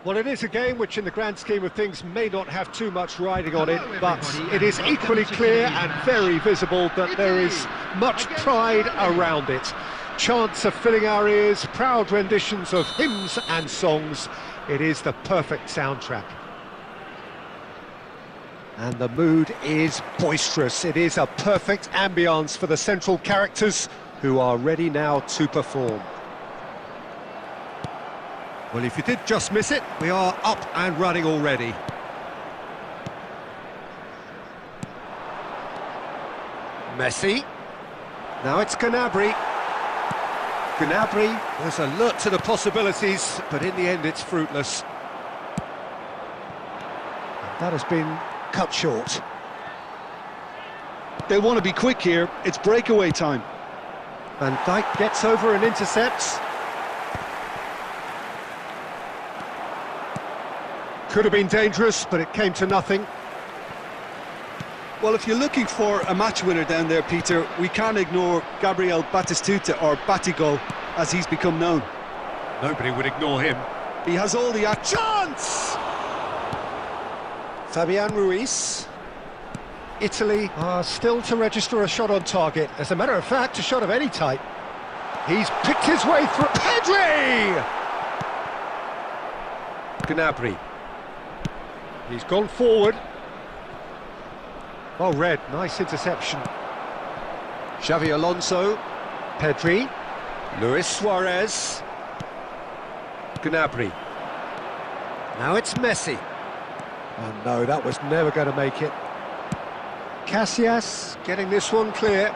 Well, it is a game which in the grand scheme of things may not have too much riding on it, but it is equally clear and very visible that there is much pride around it. Chants are filling our ears, proud renditions of hymns and songs. It is the perfect soundtrack. And the mood is boisterous. It is a perfect ambience for the central characters who are ready now to perform. Well, if you did just miss it, we are up and running already. Messi. Now it's Gnabry. Gnabry was alert to the possibilities, but in the end it's fruitless. And that has been cut short. They want to be quick here. It's breakaway time. Van Dijk gets over and intercepts. Could have been dangerous, but it came to nothing. Well, if you're looking for a match winner down there, Peter, we can't ignore Gabriel Batistuta, or Batigol, as he's become known. Nobody would ignore him. He has all the chance! Fabian Ruiz. Italy are still to register a shot on target. As a matter of fact, a shot of any type. He's picked his way through. Pedri! Gnabry. He's gone forward. Well read, nice interception. Xavi Alonso. Pedri. Luis Suarez. Gnabry. Now it's Messi. Oh no, that was never going to make it. Casillas getting this one clear.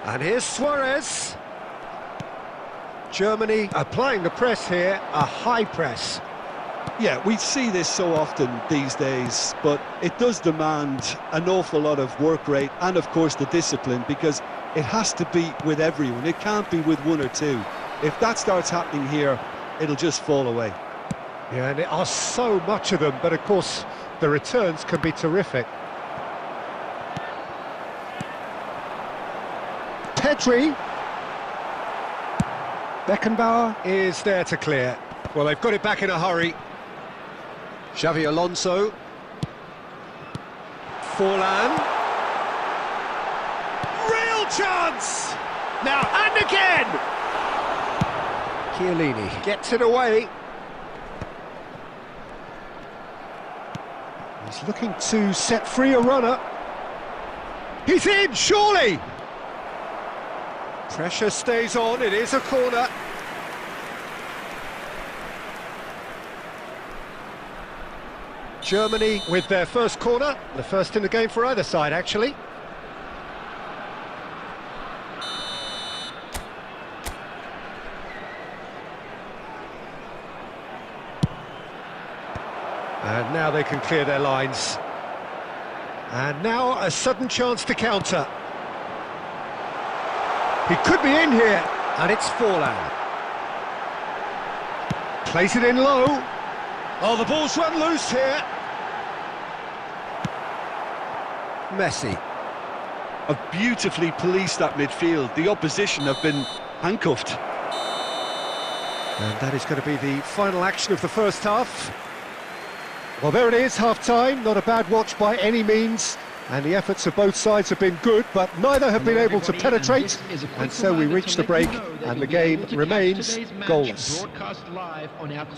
And here's Suarez. Germany applying the press here, a high press. Yeah, we see this so often these days, but it does demand an awful lot of work rate and, of course, the discipline, because it has to be with everyone. It can't be with one or two. If that starts happening here, it'll just fall away. Yeah, and there are so much of them, but of course, the returns can be terrific. Pedri. Beckenbauer is there to clear. Well, they've got it back in a hurry. Xavi Alonso. Forlan. Real chance! Now, and again! Chiellini gets it away. He's looking to set free a runner. He's in, surely! Pressure stays on, it is a corner. Germany with their first corner, the first in the game for either side, actually. And now they can clear their lines. And now a sudden chance to counter. He could be in here, and it's Forlan. Plays it in low. Oh, the ball's run loose here. Messi. Have beautifully policed that midfield. The opposition have been handcuffed. And that is going to be the final action of the first half. Well, there it is, half-time. Not a bad watch by any means. And the efforts of both sides have been good, but neither have been able to penetrate. And so we reach the break, and the game remains goalless.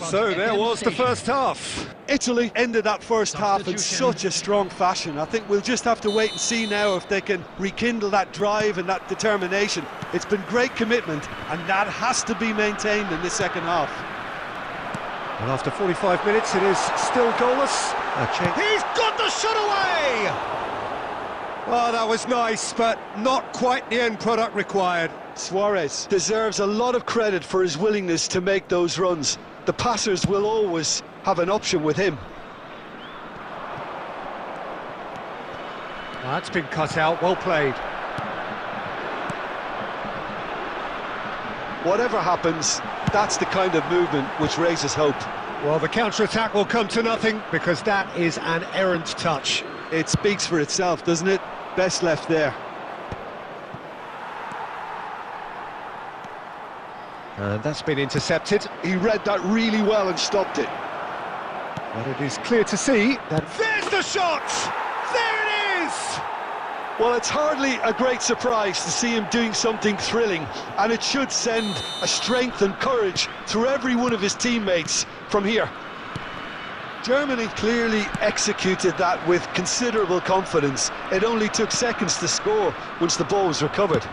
So there was the first half. Italy ended that first half in such a strong fashion. I think we'll just have to wait and see now if they can rekindle that drive and that determination. It's been great commitment, and that has to be maintained in the second half. And after 45 minutes, it is still goalless. He's got the shot away! Oh, that was nice, but not quite the end product required. Suarez deserves a lot of credit for his willingness to make those runs. The passers will always have an option with him. That's been cut out, well played. Whatever happens, that's the kind of movement which raises hope. Well, the counter-attack will come to nothing, because that is an errant touch. It speaks for itself, doesn't it? Best left there. And that's been intercepted. He read that really well and stopped it. But it is clear to see that... There's the shot! There it is! Well, it's hardly a great surprise to see him doing something thrilling, and it should send a strength and courage through every one of his teammates from here. Germany clearly executed that with considerable confidence. It only took seconds to score once the ball was recovered.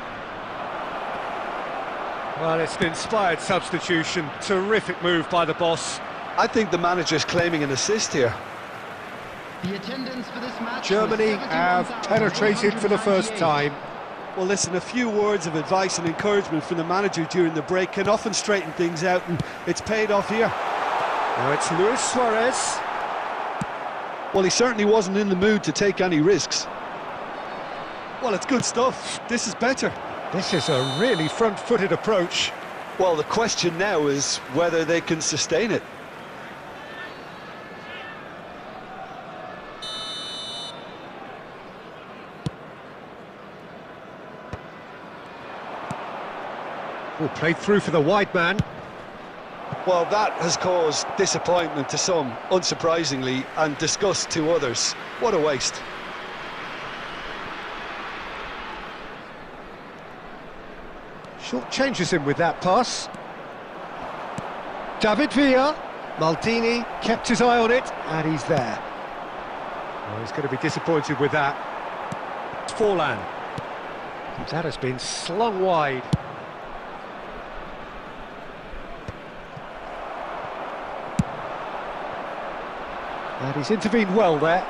Well, it's an inspired substitution. Terrific move by the boss. I think the manager's claiming an assist here. The attendance for this match. Germany have penetrated for the first time. Well, listen, a few words of advice and encouragement from the manager during the break can often straighten things out, and it's paid off here. Now it's Luis Suarez. Well, he certainly wasn't in the mood to take any risks. Well, it's good stuff. This is better. This is a really front-footed approach. Well, the question now is whether they can sustain it. Oh, played through for the wide man. Well, that has caused disappointment to some, unsurprisingly, and disgust to others. What a waste. Short changes him with that pass. David Villa. Maldini kept his eye on it, and he's there. Oh, he's going to be disappointed with that. It's Forlan. That has been slung wide. And he's intervened well there.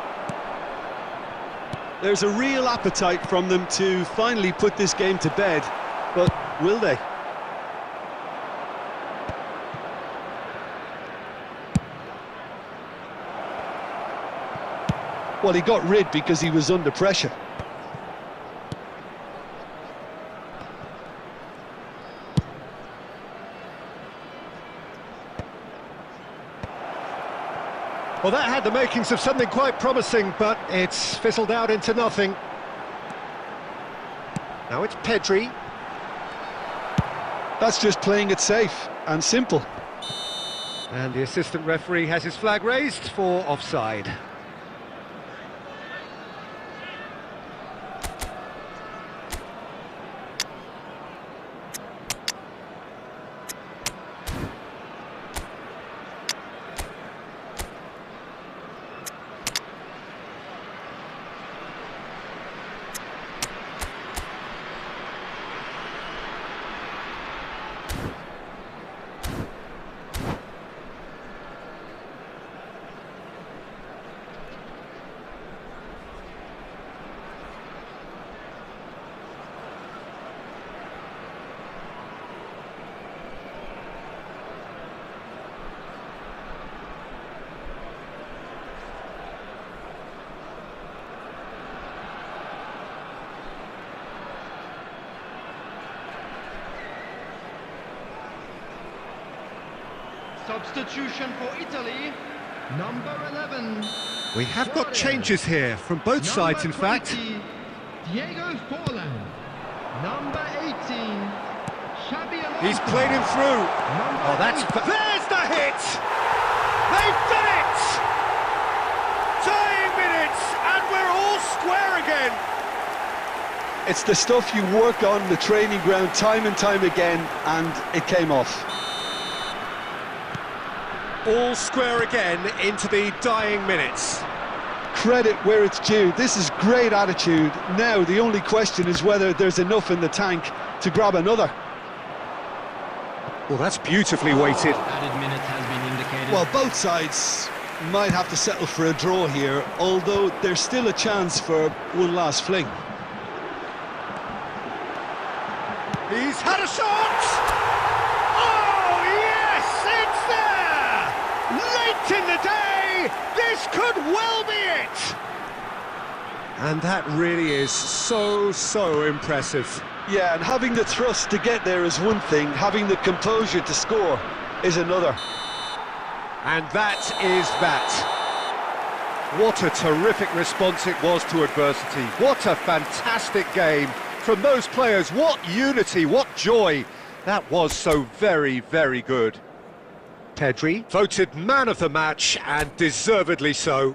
There's a real appetite from them to finally put this game to bed, but will they? Well, he got rid because he was under pressure. Well, that had the makings of something quite promising, but it's fizzled out into nothing. Now it's Pedri. That's just playing it safe and simple. And the assistant referee has his flag raised for offside. Substitution for Italy, number 11. We have got changes here from both sides, in fact. Diego Forlan. Number 18. Xabi Alonso. He's played him through. Oh, that's... There's the hit! They've done it! Tying minutes, and we're all square again. It's the stuff you work on the training ground time and time again, and it came off. All square again into the dying minutes. Credit where it's due. This is great attitude. Now the only question is whether there's enough in the tank to grab another. Well, that's beautifully weighted. Added minute has been indicated. Well, both sides might have to settle for a draw here, although there's still a chance for one last fling. He's had a shot! Oh, yes, it's there! Late in the day, this could well be it! And that really is so impressive. Yeah, and having the thrust to get there is one thing, having the composure to score is another. And that is that. What a terrific response it was to adversity. What a fantastic game from those players. What unity, what joy. That was so very, very good. Pedri, voted man of the match, and deservedly so.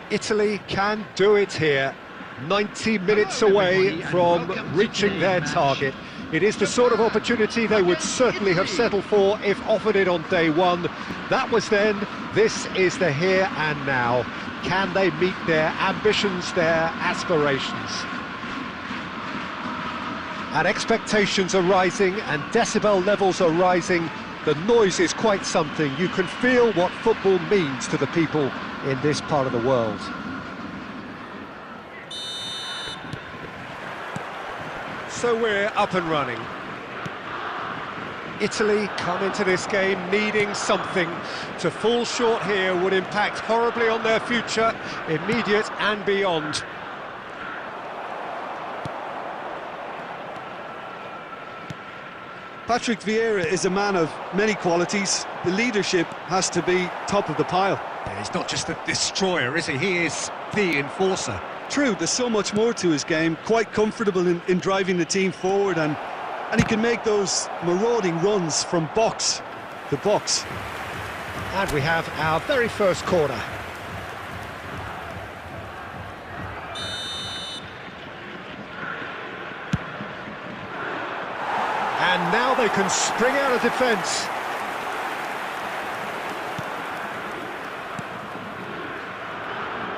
Italy can do it here. 90 minutes away from reaching their target. It is the sort of opportunity they would certainly have settled for if offered it on day one. That was then, this is the here and now. Can they meet their ambitions, their aspirations? And expectations are rising and decibel levels are rising. The noise is quite something. You can feel what football means to the people in this part of the world. So we're up and running. Italy come into this game needing something. To fall short here would impact horribly on their future, immediate and beyond. Patrick Vieira is a man of many qualities. The leadership has to be top of the pile. Yeah, he's not just a destroyer, is he? He is the enforcer. True, there's so much more to his game. Quite comfortable in driving the team forward, and he can make those marauding runs from box to box. And we have our very first corner. And now they can spring out of defence.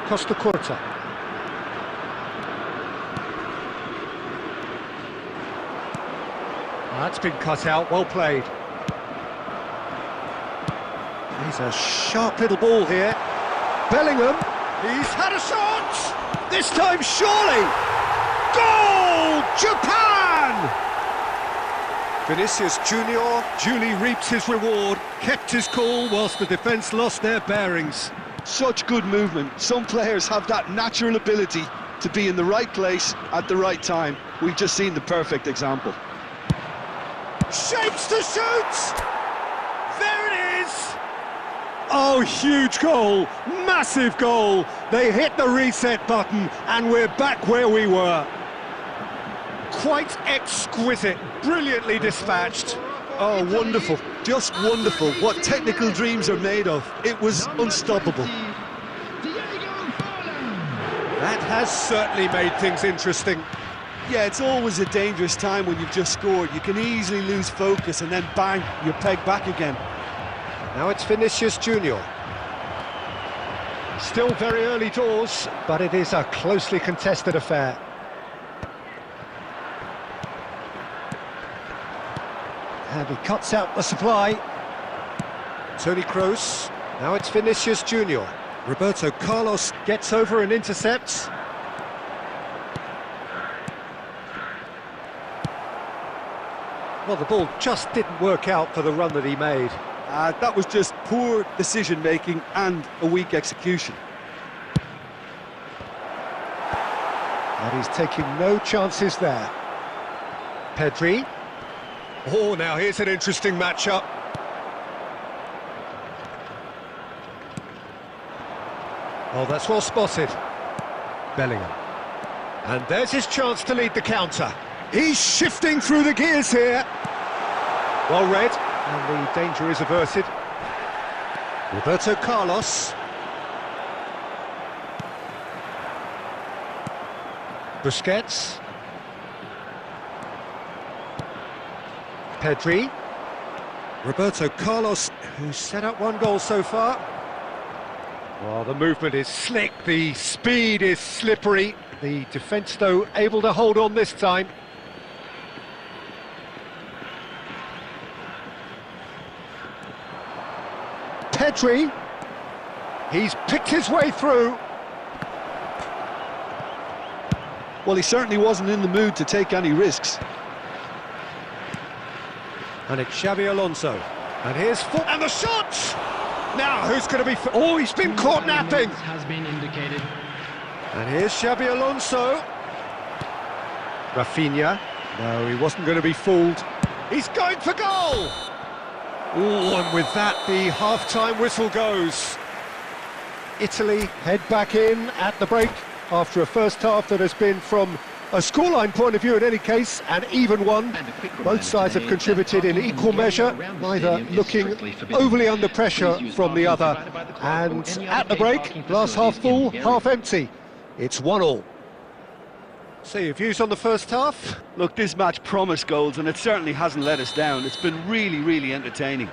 Costa Curta. That's been cut out, well played. He's a sharp little ball here. Bellingham, he's had a shot! This time surely! Goal! Japan! Vinicius Junior duly reaps his reward, kept his cool whilst the defence lost their bearings. Such good movement. Some players have that natural ability to be in the right place at the right time. We've just seen the perfect example. Shapes to shoot! There it is! Oh, huge goal, massive goal. They hit the reset button and we're back where we were. Quite exquisite, brilliantly dispatched. Oh, wonderful, just wonderful. What technical dreams are made of. It was unstoppable. That has certainly made things interesting. Yeah, it's always a dangerous time when you've just scored. You can easily lose focus and then bang, you're pegged back again. Now it's Vinicius Junior. Still very early doors, but it is a closely contested affair. And he cuts out the supply. Toni Kroos. Now it's Vinicius Junior. Roberto Carlos gets over and intercepts. Well, the ball just didn't work out for the run that he made. That was just poor decision-making and a weak execution. And he's taking no chances there. Pedri. Oh, now here's an interesting matchup. Oh, that's well spotted. Bellingham. And there's his chance to lead the counter. He's shifting through the gears here. Well read, and the danger is averted. Roberto Carlos. Busquets. Pedri. Roberto Carlos, who's set up one goal so far. Well, the movement is slick, the speed is slippery. The defence, though, able to hold on this time. Pedri. He's picked his way through. Well, he certainly wasn't in the mood to take any risks. And it's Xabi Alonso. And here's and the shot! Now, who's going to be... Oh, he's been caught napping! Has been indicated. And here's Xabi Alonso. Rafinha. No, he wasn't going to be fooled. He's going for goal! Oh, and with that, the half-time whistle goes. Italy head back in at the break after a first half that has been, from a scoreline point of view in any case, an even one. Both sides have contributed in equal measure, neither looking overly under pressure from the other. And at the break, glass half full, half empty. It's 1-1. So your views on the first half? Look, this match promised goals, and it certainly hasn't let us down. It's been really, really entertaining.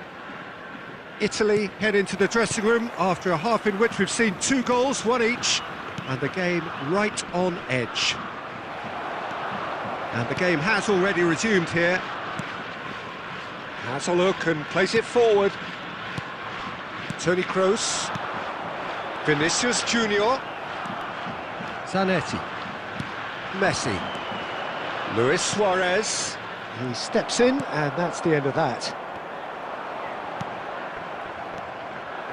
Italy head into the dressing room after a half in which we've seen 2 goals, 1 each, and the game right on edge. And the game has already resumed here. Has a look and plays it forward. Toni Kroos. Vinicius Junior. Zanetti. Messi. Luis Suarez. He steps in, and that's the end of that.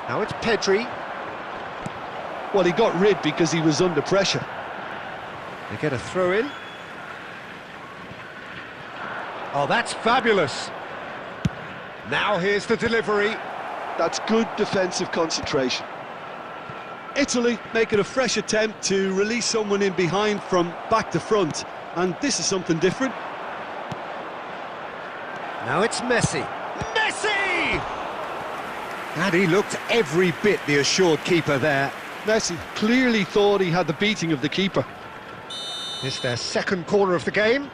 Now it's Pedri. Well, he got rid because he was under pressure. They get a throw in. Oh, that's fabulous. Now here's the delivery. That's good defensive concentration. Italy making a fresh attempt to release someone in behind from back to front, and this is something different. Now it's Messi. Messi! And he looked every bit the assured keeper there. Messi clearly thought he had the beating of the keeper. It's their second corner of the game.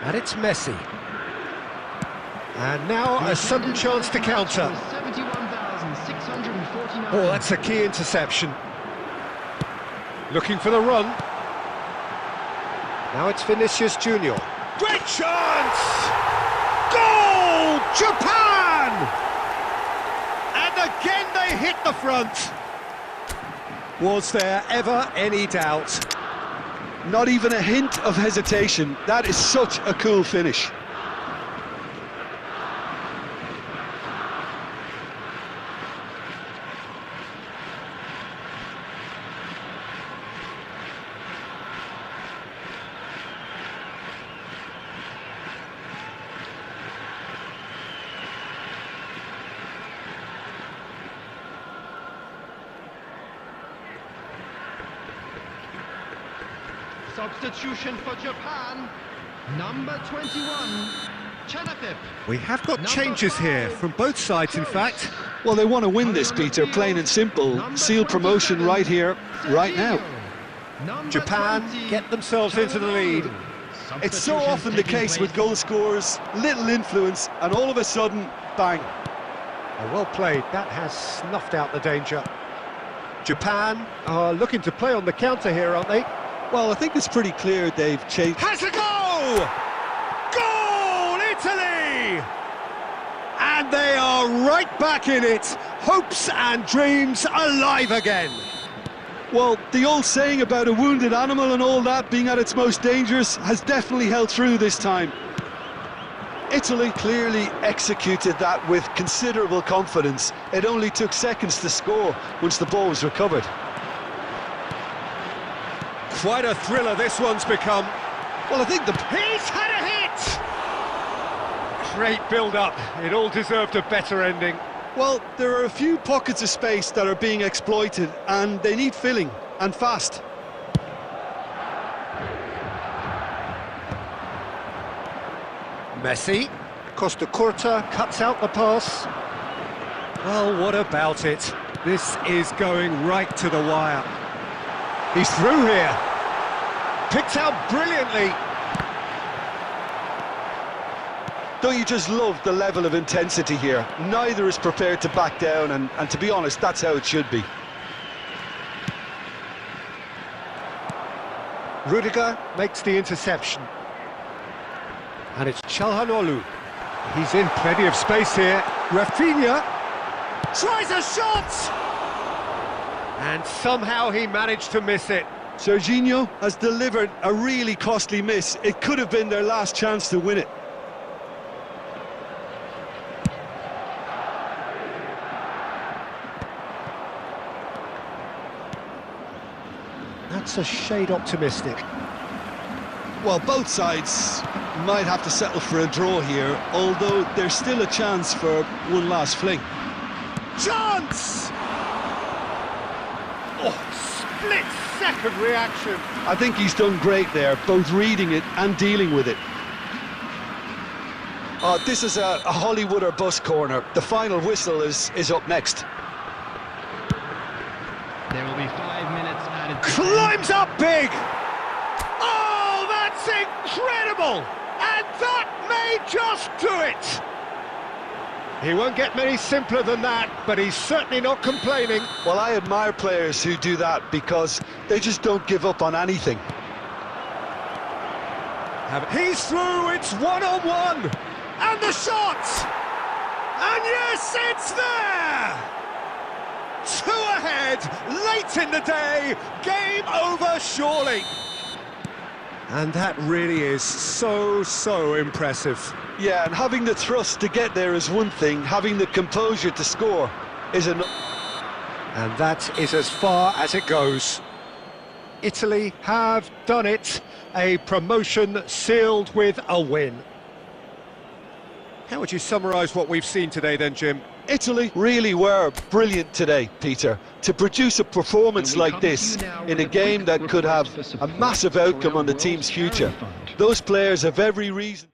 And it's Messi. And now a sudden chance to counter. 71,649. Oh, that's a key interception. Looking for the run. Now it's Vinicius Junior. Great chance! Goal! Japan! And again they hit the front. Was there ever any doubt? Not even a hint of hesitation. That is such a cool finish. Substitution for Japan, number 21, Turnip. We have got changes here from both sides, in fact. Well, they want to win this, Peter, plain and simple. Seal promotion right here, right now. Japan get themselves into the lead. It's so often the case with goal scorers, little influence, and all of a sudden, bang. Oh, well played, that has snuffed out the danger. Japan are looking to play on the counter here, aren't they? Well, I think it's pretty clear they've changed. Has a goal! Goal, Italy! And they are right back in it. Hopes and dreams alive again. Well, the old saying about a wounded animal and all that being at its most dangerous has definitely held through this time. Italy clearly executed that with considerable confidence. It only took seconds to score once the ball was recovered. Quite a thriller this one's become. Well, I think He's had a hit! Great build-up. It all deserved a better ending. Well, there are a few pockets of space that are being exploited, and they need filling, and fast. Messi. Costa Curta cuts out the pass. Well, what about it? This is going right to the wire. He's through here. Picked out brilliantly. Don't you just love the level of intensity here? Neither is prepared to back down, and to be honest, that's how it should be. Rudiger makes the interception. And it's Çalhanoğlu. He's in plenty of space here. Rafinha tries a shot! And somehow he managed to miss it. Serginho has delivered a really costly miss. It could have been their last chance to win it. That's a shade optimistic. Well, both sides might have to settle for a draw here, although there's still a chance for one last fling. Chance! Oh, split-second reaction. I think he's done great there, both reading it and dealing with it. This is a Hollywood or bust corner. The final whistle is up next. There will be 5 minutes added. Climbs up big! Oh, that's incredible! And that may just do it! He won't get many simpler than that, but he's certainly not complaining. Well, I admire players who do that because they just don't give up on anything. He's through, it's one-on-one! And the shot! And yes, it's there! 2 ahead, late in the day, game over surely. And that really is so impressive. Yeah, and having the thrust to get there is one thing, having the composure to score is another. And that is as far as it goes. Italy have done it, a promotion sealed with a win. How would you summarise what we've seen today then, Jim? Italy really were brilliant today, Peter, to produce a performance like this in a game that could have a massive outcome on the team's future. Those players have every reason.